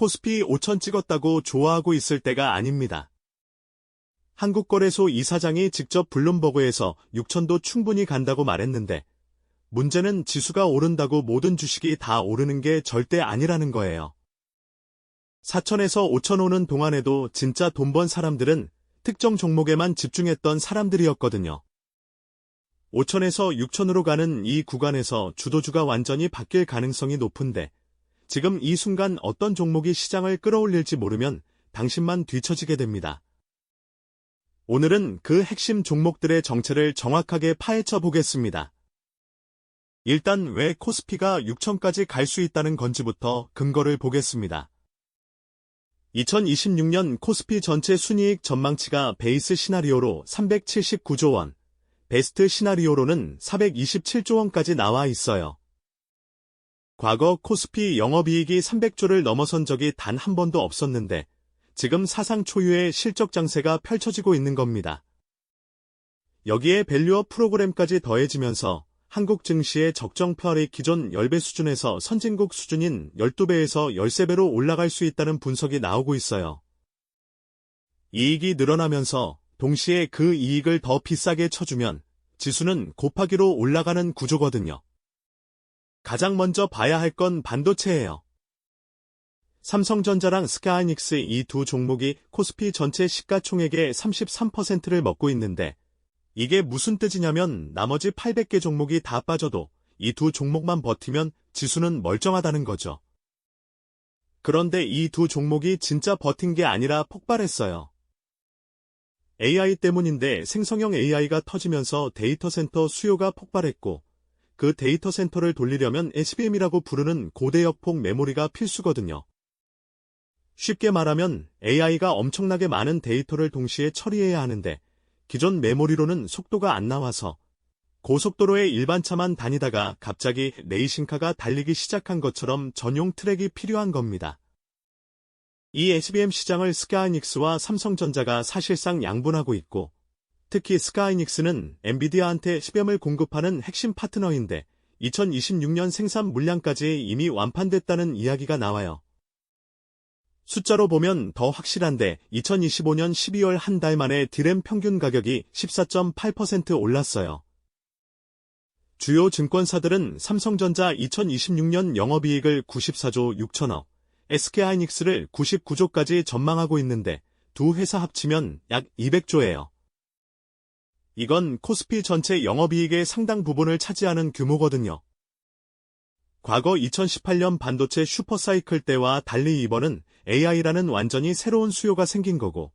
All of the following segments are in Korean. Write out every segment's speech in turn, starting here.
코스피 5천 찍었다고 좋아하고 있을 때가 아닙니다. 한국거래소 이사장이 직접 블룸버그에서 6천도 충분히 간다고 말했는데 문제는 지수가 오른다고 모든 주식이 다 오르는 게 절대 아니라는 거예요. 4천에서 5천 오는 동안에도 진짜 돈 번 사람들은 특정 종목에만 집중했던 사람들이었거든요. 5천에서 6천으로 가는 이 구간에서 주도주가 완전히 바뀔 가능성이 높은데 지금 이 순간 어떤 종목이 시장을 끌어올릴지 모르면 당신만 뒤처지게 됩니다. 오늘은 그 핵심 종목들의 정체를 정확하게 파헤쳐 보겠습니다. 일단 왜 코스피가 6천까지 갈 수 있다는 건지부터 근거를 보겠습니다. 2026년 코스피 전체 순이익 전망치가 베이스 시나리오로 379조 원, 베스트 시나리오로는 427조 원까지 나와 있어요. 과거 코스피 영업이익이 300조를 넘어선 적이 단 한 번도 없었는데 지금 사상 초유의 실적 장세가 펼쳐지고 있는 겁니다. 여기에 밸류업 프로그램까지 더해지면서 한국 증시의 적정 PR이 기존 10배 수준에서 선진국 수준인 12배에서 13배로 올라갈 수 있다는 분석이 나오고 있어요. 이익이 늘어나면서 동시에 그 이익을 더 비싸게 쳐주면 지수는 곱하기로 올라가는 구조거든요. 가장 먼저 봐야 할 건 반도체예요. 삼성전자랑 스카이닉스 이 두 종목이 코스피 전체 시가총액의 33%를 먹고 있는데 이게 무슨 뜻이냐면 나머지 800개 종목이 다 빠져도 이 두 종목만 버티면 지수는 멀쩡하다는 거죠. 그런데 이 두 종목이 진짜 버틴 게 아니라 폭발했어요. AI 때문인데 생성형 AI가 터지면서 데이터 센터 수요가 폭발했고 그 데이터 센터를 돌리려면 HBM이라고 부르는 고대역폭 메모리가 필수거든요. 쉽게 말하면 AI가 엄청나게 많은 데이터를 동시에 처리해야 하는데 기존 메모리로는 속도가 안 나와서 고속도로에 일반차만 다니다가 갑자기 레이싱카가 달리기 시작한 것처럼 전용 트랙이 필요한 겁니다. 이 HBM 시장을 스카이닉스와 삼성전자가 사실상 양분하고 있고 특히 스카이닉스는 엔비디아한테 HBM을 공급하는 핵심 파트너인데 2026년 생산 물량까지 이미 완판됐다는 이야기가 나와요. 숫자로 보면 더 확실한데 2025년 12월 한 달 만에 디램 평균 가격이 14.8% 올랐어요. 주요 증권사들은 삼성전자 2026년 영업이익을 94조 6천억, SK하이닉스를 99조까지 전망하고 있는데 두 회사 합치면 약 200조예요. 이건 코스피 전체 영업이익의 상당 부분을 차지하는 규모거든요. 과거 2018년 반도체 슈퍼사이클 때와 달리 이번은 AI라는 완전히 새로운 수요가 생긴 거고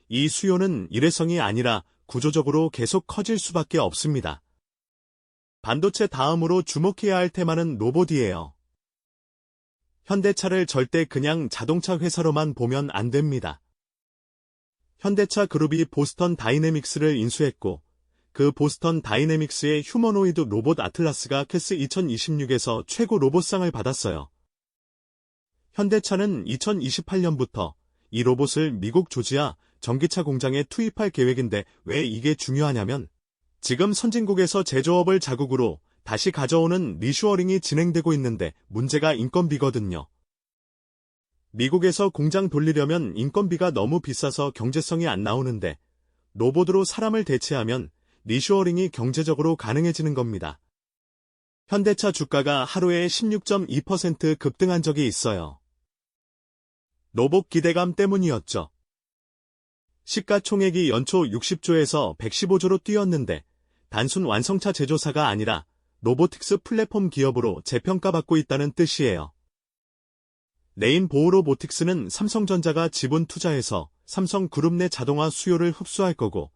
이 수요는 일회성이 아니라 구조적으로 계속 커질 수밖에 없습니다. 반도체 다음으로 주목해야 할 테마는 로봇이에요. 현대차를 절대 그냥 자동차 회사로만 보면 안 됩니다. 현대차 그룹이 보스턴 다이내믹스를 인수했고 그 보스턴 다이내믹스의 휴머노이드 로봇 아틀라스가 캐스 2026에서 최고 로봇상을 받았어요. 현대차는 2028년부터 이 로봇을 미국 조지아 전기차 공장에 투입할 계획인데 왜 이게 중요하냐면 지금 선진국에서 제조업을 자국으로 다시 가져오는 리슈어링이 진행되고 있는데 문제가 인건비거든요. 미국에서 공장 돌리려면 인건비가 너무 비싸서 경제성이 안 나오는데 로봇으로 사람을 대체하면 리슈어링이 경제적으로 가능해지는 겁니다. 현대차 주가가 하루에 16.2% 급등한 적이 있어요. 로봇 기대감 때문이었죠. 시가총액이 연초 60조에서 115조로 뛰었는데 단순 완성차 제조사가 아니라 로보틱스 플랫폼 기업으로 재평가받고 있다는 뜻이에요. 레인보우 로보틱스는 삼성전자가 지분 투자해서 삼성그룹 내 자동화 수요를 흡수할 거고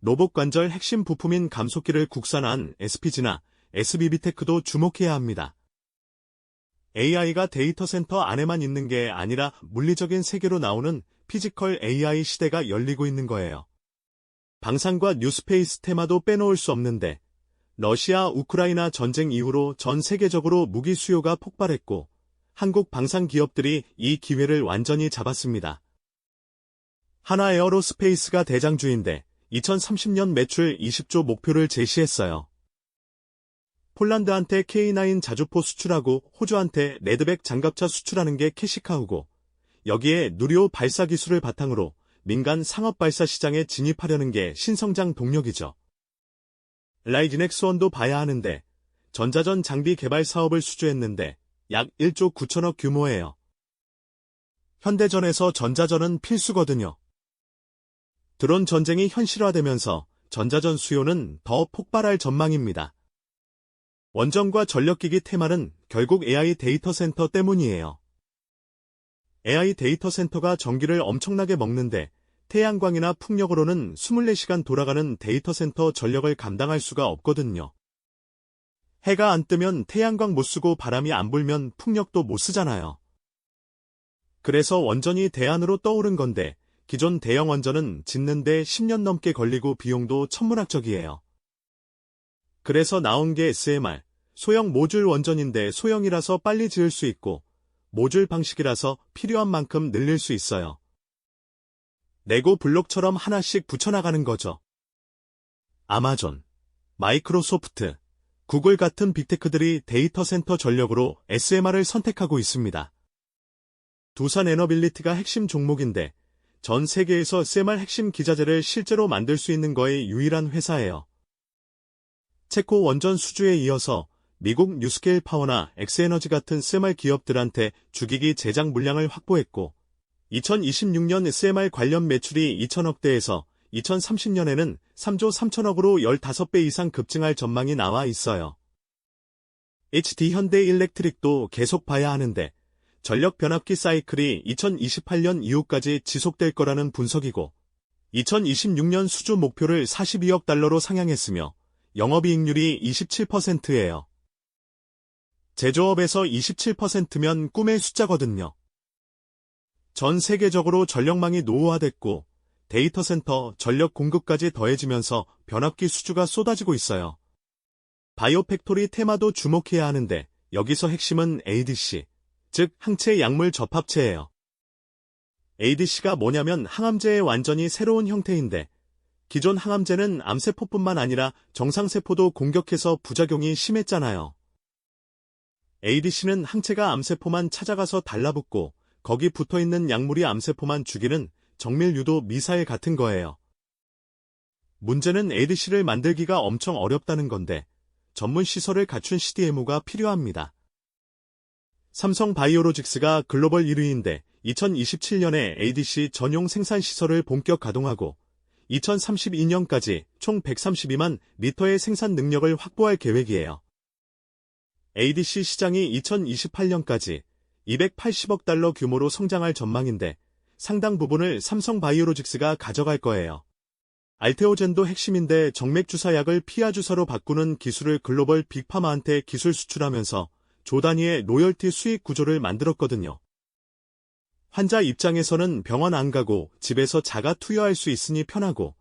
로봇 관절 핵심 부품인 감속기를 국산화한 SPG나 SBB테크도 주목해야 합니다. AI가 데이터 센터 안에만 있는 게 아니라 물리적인 세계로 나오는 피지컬 AI 시대가 열리고 있는 거예요. 방산과 뉴스페이스 테마도 빼놓을 수 없는데 러시아 우크라이나 전쟁 이후로 전 세계적으로 무기 수요가 폭발했고 한국 방산 기업들이 이 기회를 완전히 잡았습니다. 하나에어로스페이스가 대장주인데 2030년 매출 20조 목표를 제시했어요. 폴란드한테 K9 자주포 수출하고 호주한테 레드백 장갑차 수출하는 게 캐시카우고 여기에 누리호 발사 기술을 바탕으로 민간 상업 발사 시장에 진입하려는 게 신성장 동력이죠. LIG 넥스원도 봐야 하는데 전자전 장비 개발 사업을 수주했는데 약 1조 9천억 규모예요. 현대전에서 전자전은 필수거든요. 드론 전쟁이 현실화되면서 전자전 수요는 더 폭발할 전망입니다. 원전과 전력기기 테마는 결국 AI 데이터 센터 때문이에요. AI 데이터 센터가 전기를 엄청나게 먹는데 태양광이나 풍력으로는 24시간 돌아가는 데이터 센터 전력을 감당할 수가 없거든요. 해가 안 뜨면 태양광 못 쓰고 바람이 안 불면 풍력도 못 쓰잖아요. 그래서 원전이 대안으로 떠오른 건데 기존 대형 원전은 짓는데 10년 넘게 걸리고 비용도 천문학적이에요. 그래서 나온 게 SMR, 소형 모듈 원전인데 소형이라서 빨리 지을 수 있고 모듈 방식이라서 필요한 만큼 늘릴 수 있어요. 레고 블록처럼 하나씩 붙여나가는 거죠. 아마존, 마이크로소프트, 구글 같은 빅테크들이 데이터 센터 전력으로 SMR을 선택하고 있습니다. 두산 에너빌리티가 핵심 종목인데 전 세계에서 SMR 핵심 기자재를 실제로 만들 수 있는 거의 유일한 회사예요. 체코 원전 수주에 이어서 미국 뉴스케일 파워나 엑스에너지 같은 SMR 기업들한테 주기기 제작 물량을 확보했고 2026년 SMR 관련 매출이 2천억대에서 2030년에는 3조 3천억으로 15배 이상 급증할 전망이 나와 있어요. HD 현대일렉트릭도 계속 봐야 하는데 전력 변압기 사이클이 2028년 이후까지 지속될 거라는 분석이고 2026년 수주 목표를 42억 달러로 상향했으며 영업이익률이 27%예요. 제조업에서 27%면 꿈의 숫자거든요. 전 세계적으로 전력망이 노후화됐고 데이터 센터 전력 공급까지 더해지면서 변압기 수주가 쏟아지고 있어요. 바이오 팩토리 테마도 주목해야 하는데 여기서 핵심은 ADC, 즉 항체 약물 접합체예요. ADC가 뭐냐면 항암제의 완전히 새로운 형태인데 기존 항암제는 암세포뿐만 아니라 정상세포도 공격해서 부작용이 심했잖아요. ADC는 항체가 암세포만 찾아가서 달라붙고 거기 붙어있는 약물이 암세포만 죽이는 정밀 유도 미사일 같은 거예요. 문제는 ADC를 만들기가 엄청 어렵다는 건데 전문 시설을 갖춘 CDMO가 필요합니다. 삼성 바이오로직스가 글로벌 1위인데 2027년에 ADC 전용 생산 시설을 본격 가동하고 2032년까지 총 132만 리터의 생산 능력을 확보할 계획이에요. ADC 시장이 2028년까지 280억 달러 규모로 성장할 전망인데 상당 부분을 삼성 바이오로직스가 가져갈 거예요. 알테오젠도 핵심인데 정맥주사약을 피하주사로 바꾸는 기술을 글로벌 빅파마한테 기술 수출하면서 조 단위의 로열티 수익 구조를 만들었거든요. 환자 입장에서는 병원 안 가고 집에서 자가 투여할 수 있으니 편하고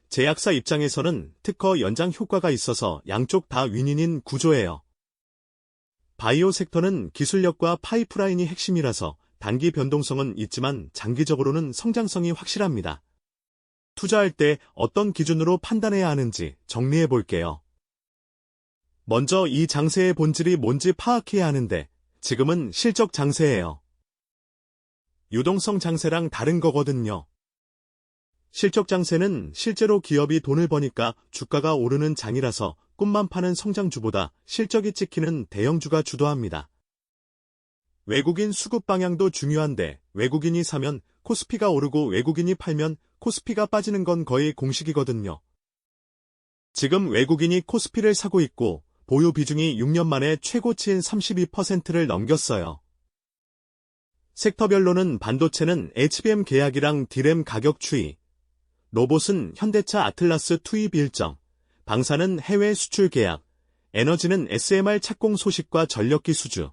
제약사 입장에서는 특허 연장 효과가 있어서 양쪽 다 윈윈인 구조예요. 바이오 섹터는 기술력과 파이프라인이 핵심이라서 단기 변동성은 있지만 장기적으로는 성장성이 확실합니다. 투자할 때 어떤 기준으로 판단해야 하는지 정리해 볼게요. 먼저 이 장세의 본질이 뭔지 파악해야 하는데 지금은 실적 장세예요. 유동성 장세랑 다른 거거든요. 실적 장세는 실제로 기업이 돈을 버니까 주가가 오르는 장이라서 꿈만 파는 성장주보다 실적이 찍히는 대형주가 주도합니다. 외국인 수급 방향도 중요한데 외국인이 사면 코스피가 오르고 외국인이 팔면 코스피가 빠지는 건 거의 공식이거든요. 지금 외국인이 코스피를 사고 있고 보유 비중이 6년 만에 최고치인 32%를 넘겼어요. 섹터별로는 반도체는 HBM 계약이랑 D램 가격 추이, 로봇은 현대차 아틀라스 투입 일정, 방사는 해외 수출 계약, 에너지는 SMR 착공 소식과 전력기 수주,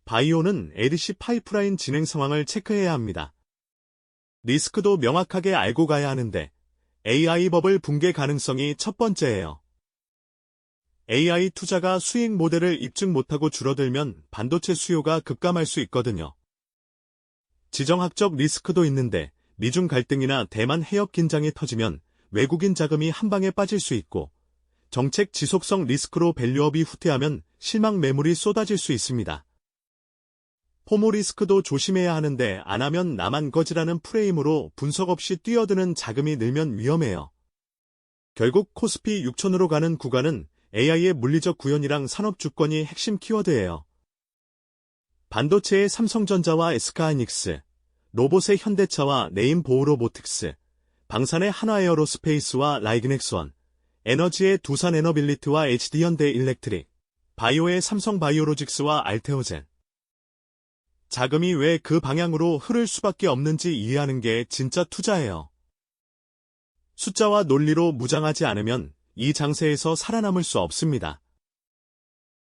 바이오는 ADC 파이프라인 진행 상황을 체크해야 합니다. 리스크도 명확하게 알고 가야 하는데 AI 버블 붕괴 가능성이 첫 번째예요. AI 투자가 수익 모델을 입증 못하고 줄어들면 반도체 수요가 급감할 수 있거든요. 지정학적 리스크도 있는데 미중 갈등이나 대만 해역 긴장이 터지면 외국인 자금이 한 방에 빠질 수 있고 정책 지속성 리스크로 밸류업이 후퇴하면 실망 매물이 쏟아질 수 있습니다. 포모 리스크도 조심해야 하는데 안 하면 나만 거지라는 프레임으로 분석 없이 뛰어드는 자금이 늘면 위험해요. 결국 코스피 6000으로 가는 구간은 AI의 물리적 구현이랑 산업 주권이 핵심 키워드예요. 반도체의 삼성전자와 SK하이닉스, 로봇의 현대차와 네임보우로보틱스, 방산의 한화에어로스페이스와 라이그넥스원, 에너지의 두산에너빌리티와 HD현대일렉트릭, 바이오의 삼성바이오로직스와 알테오젠. 자금이 왜 그 방향으로 흐를 수밖에 없는지 이해하는 게 진짜 투자예요. 숫자와 논리로 무장하지 않으면 이 장세에서 살아남을 수 없습니다.